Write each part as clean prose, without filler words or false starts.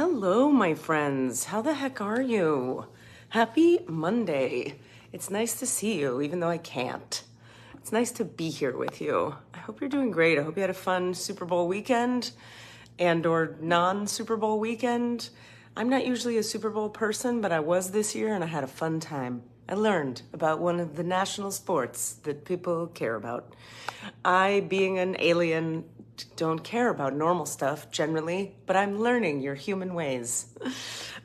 Hello, my friends. How the heck are you? Happy Monday. It's nice to see you, even though I can't. It's nice to be here with you. I hope you're doing great. I hope you had a fun Super Bowl weekend or non-Super Bowl weekend. I'm not usually a Super Bowl person, but I was this year and I had a fun time. I learned about one of the national sports that people care about. I, being an alien, don't care about normal stuff generally, but I'm learning your human ways.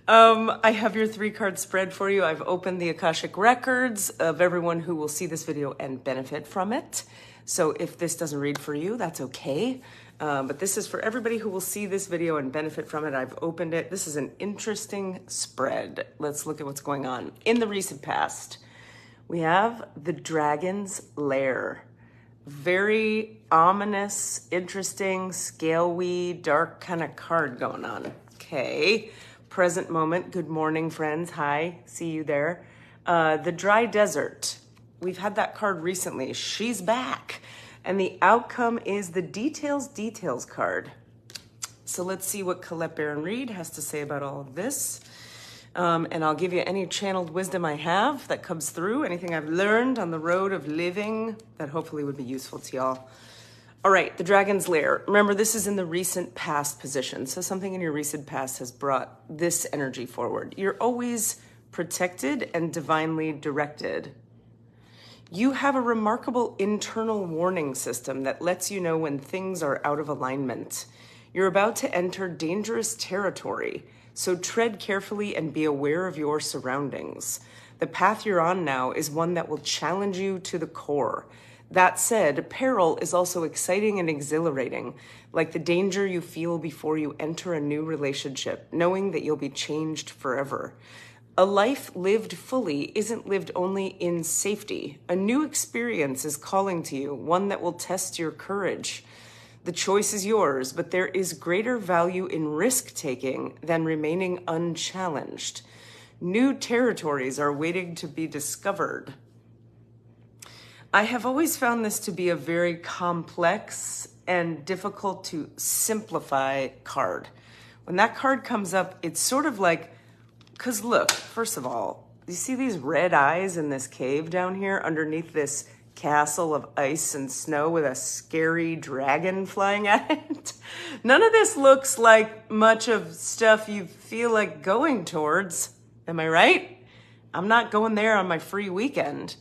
I have your 3-card spread for you. I've opened the Akashic records of everyone who will see this video and benefit from it. So if this doesn't read for you, that's okay. But this is for everybody who will see this video and benefit from it. I've opened it. This is an interesting spread. Let's look at what's going on. In the recent past, we have the Dragon's Lair. Very ominous, interesting, scale-y, dark kind of card going on. Okay. Present moment. Good morning, friends. Hi. See you there. The Dry Desert. We've had that card recently. She's back. And the outcome is the Details card. So let's see what Colette Baron Reed has to say about all of this. And I'll give you any channeled wisdom I have that comes through, anything I've learned on the road of living that hopefully would be useful to y'all. All right, the Dragon's Lair. Remember, this is in the recent past position. So something in your recent past has brought this energy forward. You're always protected and divinely directed. You have a remarkable internal warning system that lets you know when things are out of alignment. You're about to enter dangerous territory, so tread carefully and be aware of your surroundings. The path you're on now is one that will challenge you to the core. That said, peril is also exciting and exhilarating, like the danger you feel before you enter a new relationship, knowing that you'll be changed forever. A life lived fully isn't lived only in safety. A new experience is calling to you, one that will test your courage. The choice is yours, but there is greater value in risk-taking than remaining unchallenged. New territories are waiting to be discovered. I have always found this to be a very complex and difficult to simplify card. When that card comes up, it's sort of like, because look, first of all, you see these red eyes in this cave down here underneath this castle of ice and snow with a scary dragon flying at it? None of this looks like much of stuff you feel like going towards. Am I right? I'm not going there on my free weekend.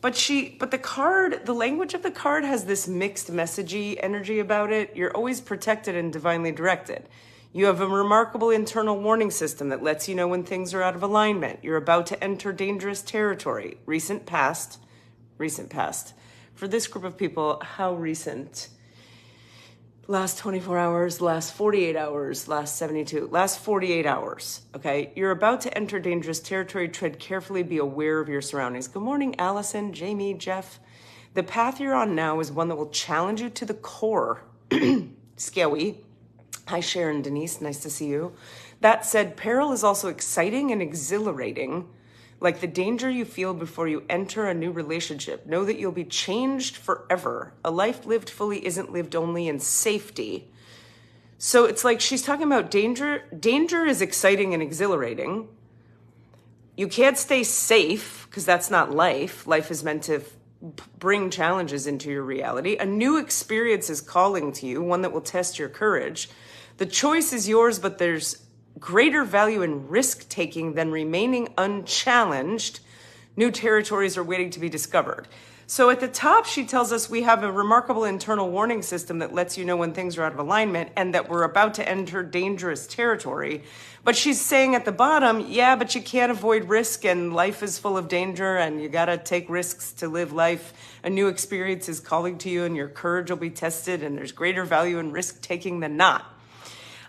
But the card, the language of the card has this mixed messagey energy about it. You're always protected and divinely directed. You have a remarkable internal warning system that lets you know when things are out of alignment. You're about to enter dangerous territory. Recent past. For this group of people, how recent? Last 24 hours, last 48 hours, last 72, last 48 hours, okay? You're about to enter dangerous territory. Tread carefully, be aware of your surroundings. Good morning, Allison, Jamie, Jeff. The path you're on now is one that will challenge you to the core. Scary. Hi, Sharon, Denise, nice to see you. That said, peril is also exciting and exhilarating, like the danger you feel before you enter a new relationship. Know that you'll be changed forever. A life lived fully isn't lived only in safety. So it's like she's talking about danger. Danger is exciting and exhilarating. You can't stay safe because that's not life. Life is meant to bring challenges into your reality. A new experience is calling to you, one that will test your courage. The choice is yours, but there's greater value in risk-taking than remaining unchallenged. New territories are waiting to be discovered. So at the top, she tells us we have a remarkable internal warning system that lets you know when things are out of alignment and that we're about to enter dangerous territory. But she's saying at the bottom, yeah, but you can't avoid risk and life is full of danger and you got to take risks to live life. A new experience is calling to you and your courage will be tested and there's greater value in risk-taking than not.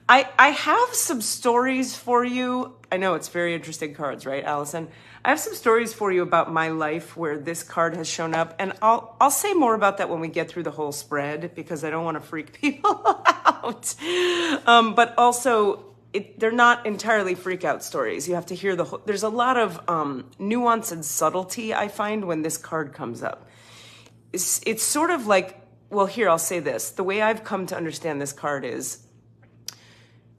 I have some stories for you. I know it's very interesting cards, right, Allison? I have some stories for you about my life where this card has shown up, and I'll say more about that when we get through the whole spread because I don't want to freak people out. But also, they're not entirely freak out stories. You have to hear the whole. There's a lot of nuance and subtlety I find when this card comes up. It's sort of like, well, here I'll say this. The way I've come to understand this card is,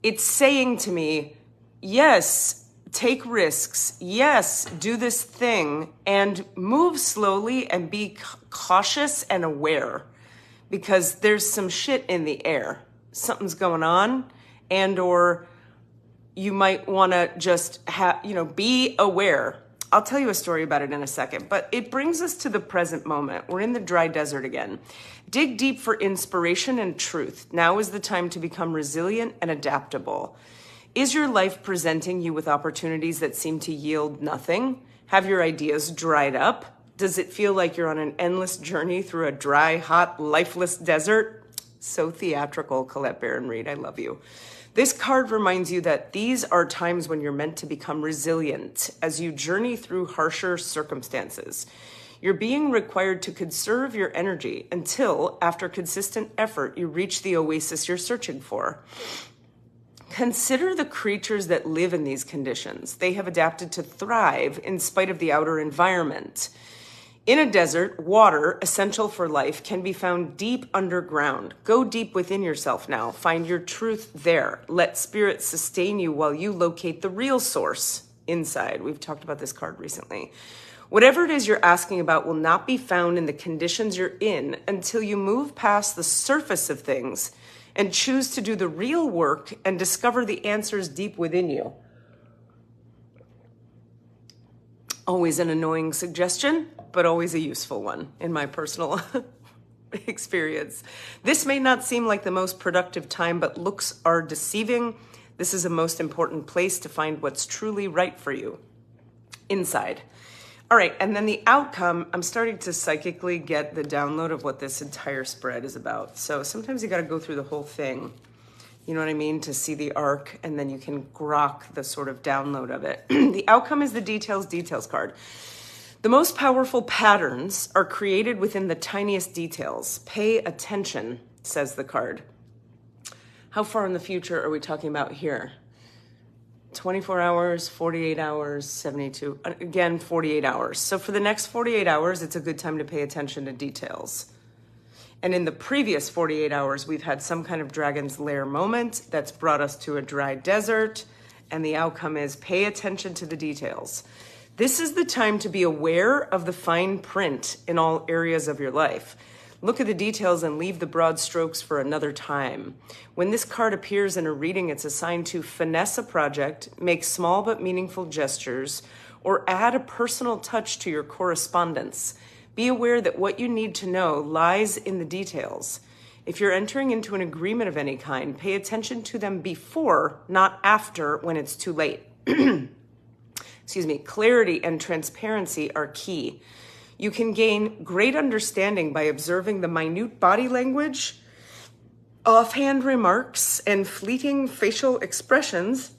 It's saying to me, yes, take risks. Yes, do this thing and move slowly and be cautious and aware, because there's some shit in the air. Something's going on, and or you might want to just be aware. I'll tell you a story about it in a second, but it brings us to the present moment. We're in the dry desert again. Dig deep for inspiration and truth. Now is the time to become resilient and adaptable. Is your life presenting you with opportunities that seem to yield nothing? Have your ideas dried up? Does it feel like you're on an endless journey through a dry, hot, lifeless desert? So theatrical, Colette Baron-Reid. I love you. This card reminds you that these are times when you're meant to become resilient as you journey through harsher circumstances. You're being required to conserve your energy until, after consistent effort, you reach the oasis you're searching for. Consider the creatures that live in these conditions. They have adapted to thrive in spite of the outer environment. In a desert, water, essential for life, can be found deep underground. Go deep within yourself now. Find your truth there. Let spirit sustain you while you locate the real source inside. We've talked about this card recently. Whatever it is you're asking about will not be found in the conditions you're in until you move past the surface of things and choose to do the real work and discover the answers deep within you. Always an annoying suggestion, but always a useful one in my personal experience. This may not seem like the most productive time, but looks are deceiving. This is a most important place to find what's truly right for you inside. All right, and then the outcome, I'm starting to psychically get the download of what this entire spread is about. So sometimes you got to go through the whole thing, you know what I mean, to see the arc, and then you can grok the sort of download of it. The outcome is the details card. The most powerful patterns are created within the tiniest details. Pay attention, says the card. How far in the future are we talking about here? 24 hours, 48 hours, 72, again, 48 hours. So for the next 48 hours, it's a good time to pay attention to details. And in the previous 48 hours, we've had some kind of dragon's lair moment that's brought us to a dry desert. And the outcome is pay attention to the details. This is the time to be aware of the fine print in all areas of your life. Look at the details and leave the broad strokes for another time. When this card appears in a reading, it's assigned to finesse a project, make small but meaningful gestures, or add a personal touch to your correspondence. Be aware that what you need to know lies in the details. If you're entering into an agreement of any kind, pay attention to them before, not after, when it's too late. Clarity and transparency are key. You can gain great understanding by observing the minute body language, offhand remarks, and fleeting facial expressions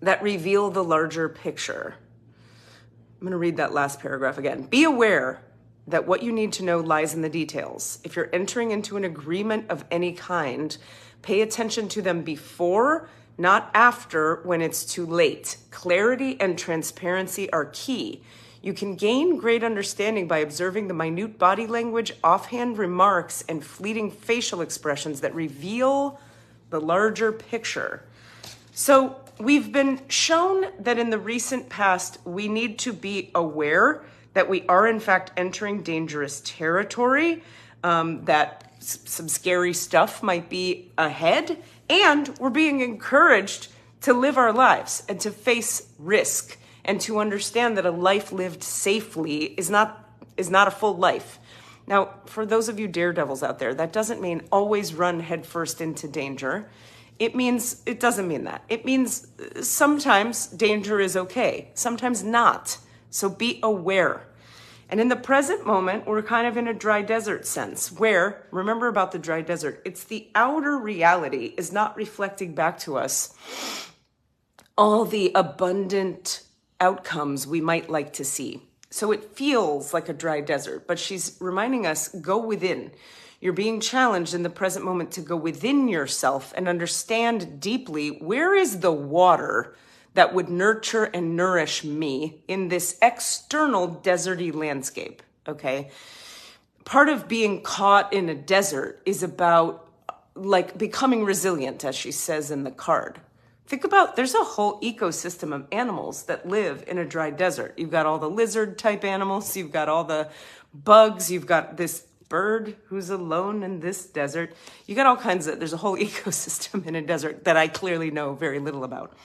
that reveal the larger picture. I'm going to read that last paragraph again. Be aware that what you need to know lies in the details. If you're entering into an agreement of any kind, pay attention to them before, not after, when it's too late. Clarity and transparency are key. You can gain great understanding by observing the minute body language, offhand remarks, and fleeting facial expressions that reveal the larger picture. So we've been shown that in the recent past, we need to be aware that we are in fact entering dangerous territory, that some scary stuff might be ahead, and we're being encouraged to live our lives and to face risk, and to understand that a life lived safely is not a full life. Now, for those of you daredevils out there, that doesn't mean always run headfirst into danger. It doesn't mean that. It means sometimes danger is okay, sometimes not. So be aware. And in the present moment, we're kind of in a dry desert sense where, remember about the dry desert, it's the outer reality is not reflecting back to us all the abundant outcomes we might like to see. So it feels like a dry desert, but she's reminding us, go within. You're being challenged in the present moment to go within yourself and understand deeply, where is the water that would nurture and nourish me in this external deserty landscape, okay? Part of being caught in a desert is about like becoming resilient, as she says in the card. Think about, there's a whole ecosystem of animals that live in a dry desert. You've got all the lizard type animals, you've got all the bugs, you've got this bird who's alone in this desert. You got all kinds of, there's a whole ecosystem in a desert that I clearly know very little about.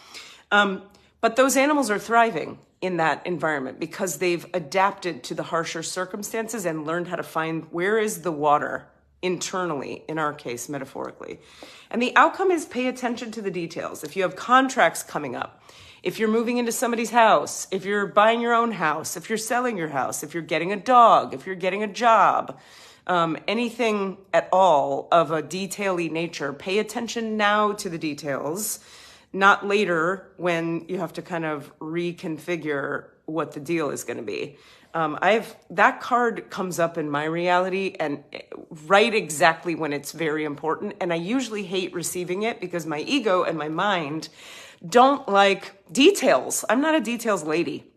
But those animals are thriving in that environment because they've adapted to the harsher circumstances and learned how to find where is the water internally, in our case, metaphorically. And the outcome is pay attention to the details. If you have contracts coming up, if you're moving into somebody's house, if you're buying your own house, if you're selling your house, if you're getting a dog, if you're getting a job, anything at all of a detail-y nature, pay attention now to the details, not later when you have to kind of reconfigure what the deal is going to be. That card comes up in my reality and right exactly when it's very important. And I usually hate receiving it because my ego and my mind don't like details. I'm not a details lady.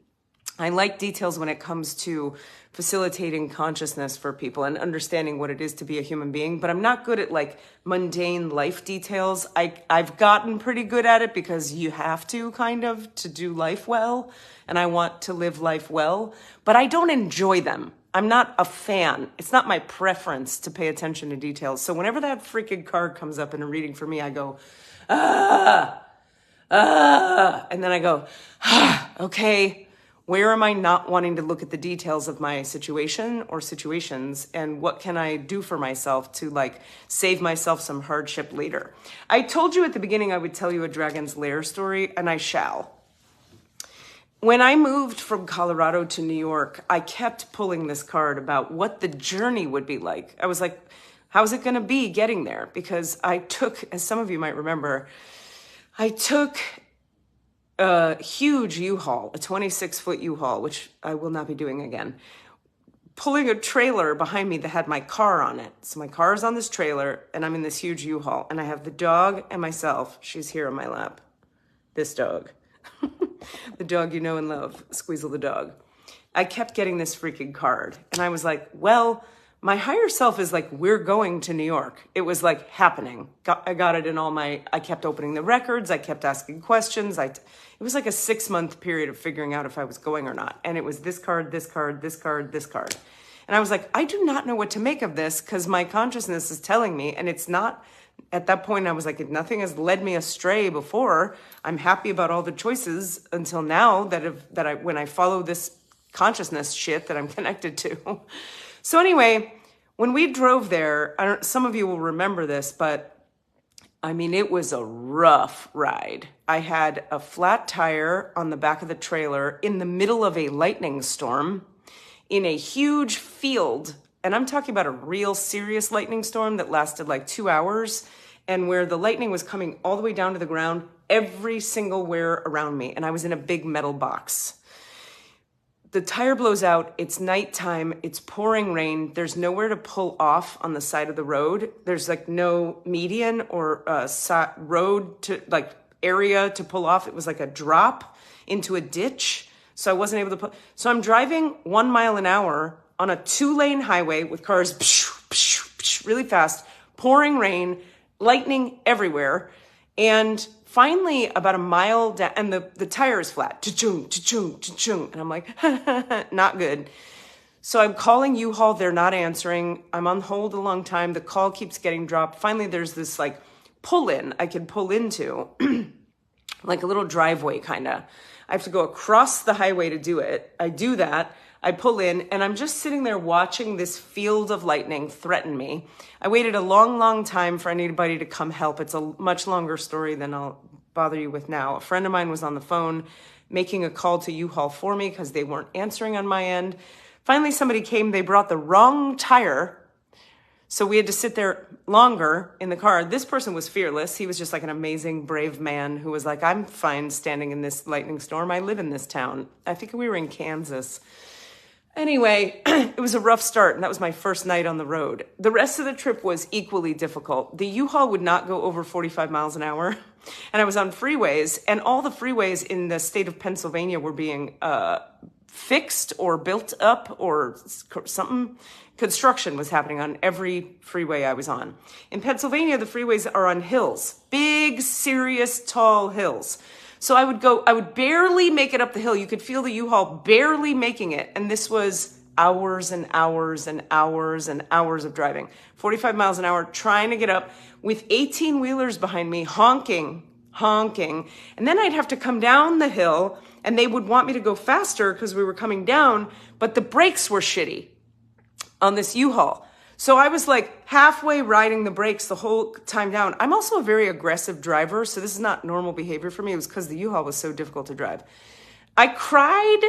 I like details when it comes to facilitating consciousness for people and understanding what it is to be a human being, but I'm not good at like mundane life details. I've gotten pretty good at it because you have to kind of to do life well, and I want to live life well, but I don't enjoy them. I'm not a fan. It's not my preference to pay attention to details. So whenever that freaking card comes up in a reading for me, I go, and then I go, okay, where am I not wanting to look at the details of my situation or situations, and what can I do for myself to like save myself some hardship later? I told you at the beginning I would tell you a dragon's lair story, and I shall. When I moved from Colorado to New York, I kept pulling this card about what the journey would be like. I was like, how's it going to be getting there? Because I took, as some of you might remember, I took a huge U-Haul, a 26-foot U-Haul, which I will not be doing again, pulling a trailer behind me that had my car on it. So my car is on this trailer, and I'm in this huge U-Haul, and I have the dog and myself. She's here on my lap. This dog. The dog you know and love, Squeezle the dog. I kept getting this freaking card, and I was like, well, my higher self is like, we're going to New York. It was like happening. I got it in all my, I kept opening the records. I kept asking questions. It was like a 6-month period of figuring out if I was going or not. And it was this card, this card, this card, this card. And I was like, I do not know what to make of this because my consciousness is telling me, and it's not, at that point I was like, if nothing has led me astray before, I'm happy about all the choices until now when I follow this consciousness shit that I'm connected to. So anyway, when we drove there, some of you will remember this, but I mean, it was a rough ride. I had a flat tire on the back of the trailer in the middle of a lightning storm in a huge field. And I'm talking about a real serious lightning storm that lasted like 2 hours, and where the lightning was coming all the way down to the ground, every single where around me. And I was in a big metal box. The tire blows out, it's nighttime, it's pouring rain, there's nowhere to pull off on the side of the road. There's like no median or road to like area to pull off. It was like a drop into a ditch. So I wasn't able to put, so I'm driving 1 mile an hour on a 2-lane highway with cars really fast, pouring rain, lightning everywhere. And finally, about a mile down, and the tire is flat. Cha-chung, cha-chung, cha-chung. And I'm like, not good. So I'm calling U-Haul. They're not answering. I'm on hold a long time. The call keeps getting dropped. Finally, there's this like pull-in I can pull into, like a little driveway kind of. I have to go across the highway to do it. I do that. I pull in, and I'm just sitting there watching this field of lightning threaten me. I waited a long, long time for anybody to come help. It's a much longer story than I'll bother you with now. A friend of mine was on the phone making a call to U-Haul for me because they weren't answering on my end. Finally, somebody came. They brought the wrong tire, so we had to sit there longer in the car. This person was fearless. He was just like an amazing, brave man who was like, I'm fine standing in this lightning storm. I live in this town. I think we were in Kansas. Anyway, it was a rough start, and that was my first night on the road. The rest of the trip was equally difficult. The U-Haul would not go over 45 miles an hour, and I was on freeways, and all the freeways in the state of Pennsylvania were being fixed or built up or something. Construction was happening on every freeway I was on. In Pennsylvania, the freeways are on hills, big, serious, tall hills. So I would barely make it up the hill. You could feel the U-Haul barely making it. And this was hours and hours and hours and hours of driving. 45 miles an hour, trying to get up with 18 wheelers behind me, honking. And then I'd have to come down the hill and they would want me to go faster because we were coming down, but the brakes were shitty on this U-Haul. So I was like halfway riding the brakes the whole time down. I'm also a very aggressive driver, so this is not normal behavior for me. It was because the U-Haul was so difficult to drive. I cried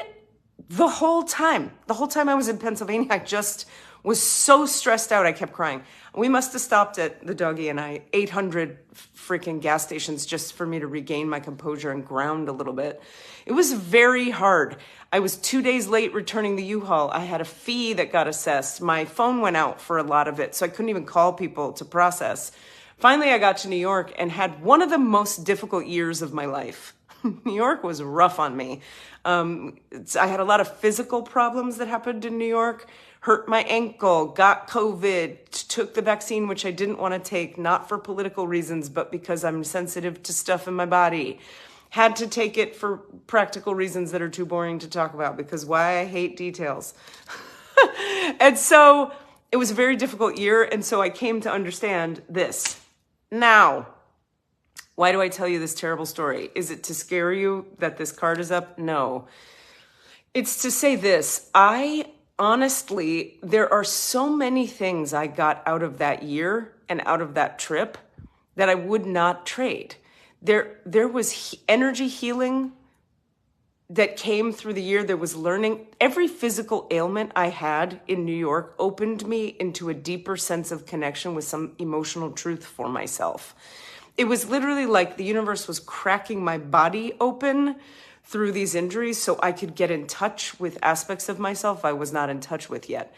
the whole time. The whole time I was in Pennsylvania, I just was so stressed out. I kept crying. We must have stopped at the doggy and I 800 freaking gas stations just for me to regain my composure and ground a little bit. It was very hard. I was 2 days late returning the U-Haul. I had a fee that got assessed. My phone went out for a lot of it, so I couldn't even call people to process. Finally, I got to New York and had one of the most difficult years of my life. New York was rough on me. I had a lot of physical problems that happened in New York. Hurt my ankle, got COVID, took the vaccine, which I didn't want to take, not for political reasons, but because I'm sensitive to stuff in my body. Had to take it for practical reasons that are too boring to talk about, because why I hate details. And so it was a very difficult year. And so I came to understand this. Now, why do I tell you this terrible story? Is it to scare you that this card is up? No. It's to say this. Honestly, there are so many things I got out of that year and out of that trip that I would not trade. There was energy healing that came through the year. There was learning. Every physical ailment I had in New York opened me into a deeper sense of connection with some emotional truth for myself. It was literally like the universe was cracking my body open through these injuries so I could get in touch with aspects of myself I was not in touch with yet.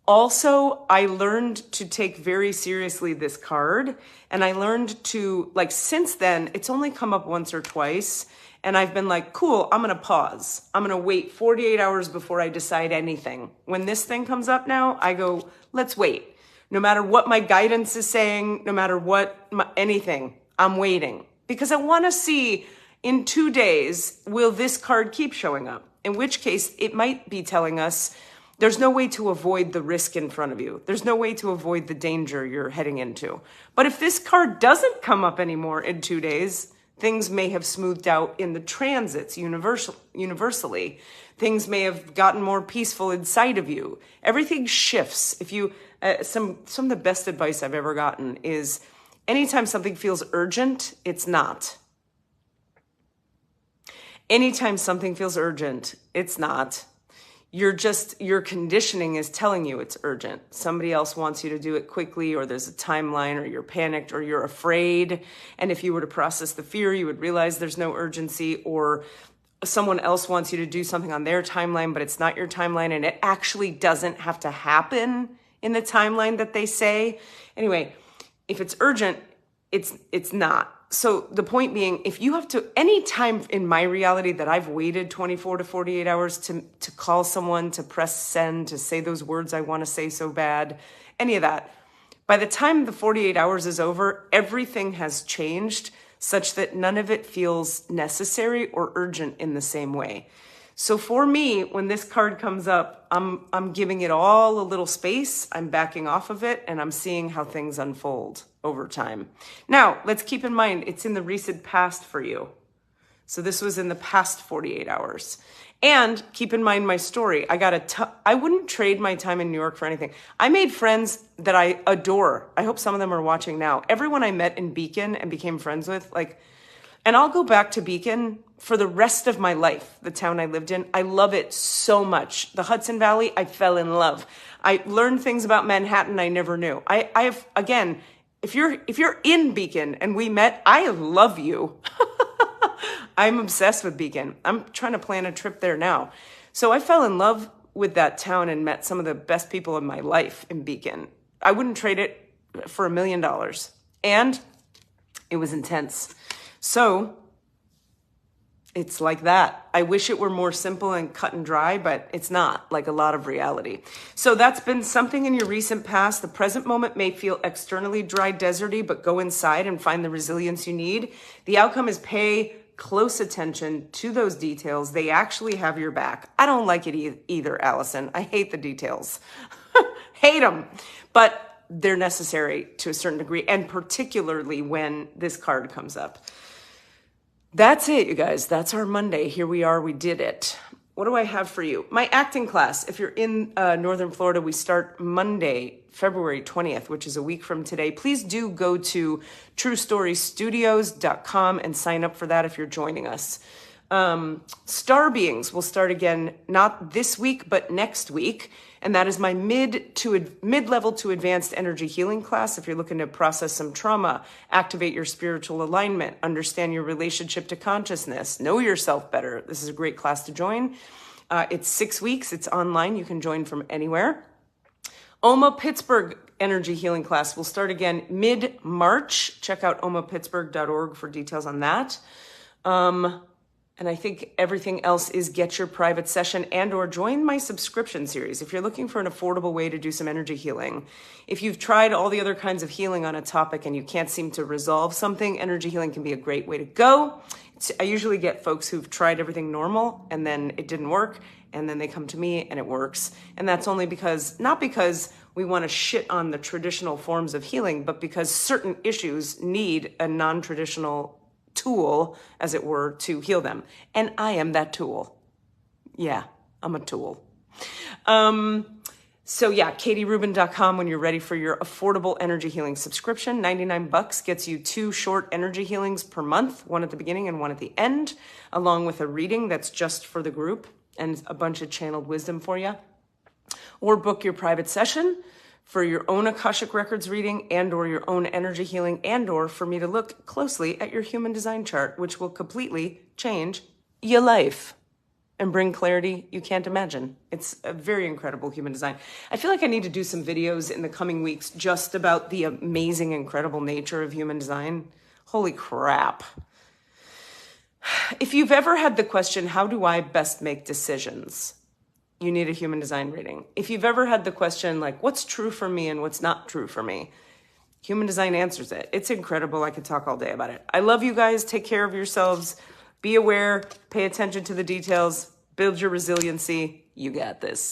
Also, I learned to take very seriously this card, and I learned to, since then, it's only come up once or twice, and I've been like, cool, I'm gonna pause. I'm gonna wait 48 hours before I decide anything. When this thing comes up now, I go, let's wait. No matter what my guidance is saying, no matter what anything, I'm waiting. Because I wanna see, in 2 days, will this card keep showing up? In which case, it might be telling us there's no way to avoid the risk in front of you. There's no way to avoid the danger you're heading into. But if this card doesn't come up anymore in 2 days, things may have smoothed out in the transits universally. Things may have gotten more peaceful inside of you. Everything shifts. If you, some of the best advice I've ever gotten is anytime something feels urgent, it's not. Anytime something feels urgent, it's not. Your conditioning is telling you it's urgent. Somebody else wants you to do it quickly, or there's a timeline, or you're panicked, or you're afraid. And if you were to process the fear, you would realize there's no urgency, or someone else wants you to do something on their timeline, but it's not your timeline, and it actually doesn't have to happen in the timeline that they say. Anyway, if it's urgent, it's not. So the point being, if you have to, any time in my reality that I've waited 24 to 48 hours to call someone, to press send, to say those words I want to say so bad, any of that, by the time the 48 hours is over, everything has changed such that none of it feels necessary or urgent in the same way. So for me, when this card comes up, I'm giving it all a little space. I'm backing off of it, and I'm seeing how things unfold over time. Now, let's keep in mind, it's in the recent past for you. So this was in the past 48 hours. And keep in mind my story. I wouldn't trade my time in New York for anything. I made friends that I adore. I hope some of them are watching now. Everyone I met in Beacon and became friends with, and I'll go back to Beacon for the rest of my life, the town I lived in. I love it so much. The Hudson Valley, I fell in love. I learned things about Manhattan I never knew. I have, again, if you're in Beacon and we met, I love you. I'm obsessed with Beacon. I'm trying to plan a trip there now. So I fell in love with that town and met some of the best people in my life in Beacon. I wouldn't trade it for $1 million. And it was intense. So It's like that. I wish it were more simple and cut and dry, but it's not, like a lot of reality. So that's been something in your recent past. The present moment may feel externally dry, deserty, but go inside and find the resilience you need. The outcome is pay close attention to those details. They actually have your back. I don't like it either, Allison. I hate the details. Hate them. But they're necessary to a certain degree, and particularly when this card comes up. That's it, you guys. That's our Monday. Here we are. We did it. What do I have for you? My acting class. If you're in Northern Florida, we start Monday, February 20th, which is a week from today. Please do go to truestorystudios.com and sign up for that if you're joining us. Star Beings will start again, not this week, but next week. And that is my mid-level to advanced energy healing class. If you're looking to process some trauma, activate your spiritual alignment, understand your relationship to consciousness, know yourself better, this is a great class to join. It's 6 weeks. It's online. You can join from anywhere. OMA Pittsburgh energy healing class will start again mid-March. Check out omapittsburgh.org for details on that. And I think everything else is get your private session and or join my subscription series. If you're looking for an affordable way to do some energy healing, if you've tried all the other kinds of healing on a topic and you can't seem to resolve something, energy healing can be a great way to go. I usually get folks who've tried everything normal and then it didn't work, and then they come to me and it works. And that's only because, not because we want to shit on the traditional forms of healing, but because certain issues need a non-traditional tool, as it were, to heal them. And I am that tool. Yeah, I'm a tool. So yeah, katierubin.com when you're ready for your affordable energy healing subscription. $99 gets you 2 short energy healings per month, one at the beginning and one at the end, along with a reading that's just for the group and a bunch of channeled wisdom for you. Or book your private session for your own Akashic Records reading and or your own energy healing and or for me to look closely at your human design chart, which will completely change your life and bring clarity you can't imagine. It's a very incredible human design. I feel like I need to do some videos in the coming weeks just about the amazing, incredible nature of human design. Holy crap. If you've ever had the question, how do I best make decisions? You need a human design reading. If you've ever had the question, like, what's true for me and what's not true for me? Human design answers it. It's incredible. I could talk all day about it. I love you guys. Take care of yourselves. Be aware. Pay attention to the details. Build your resiliency. You got this.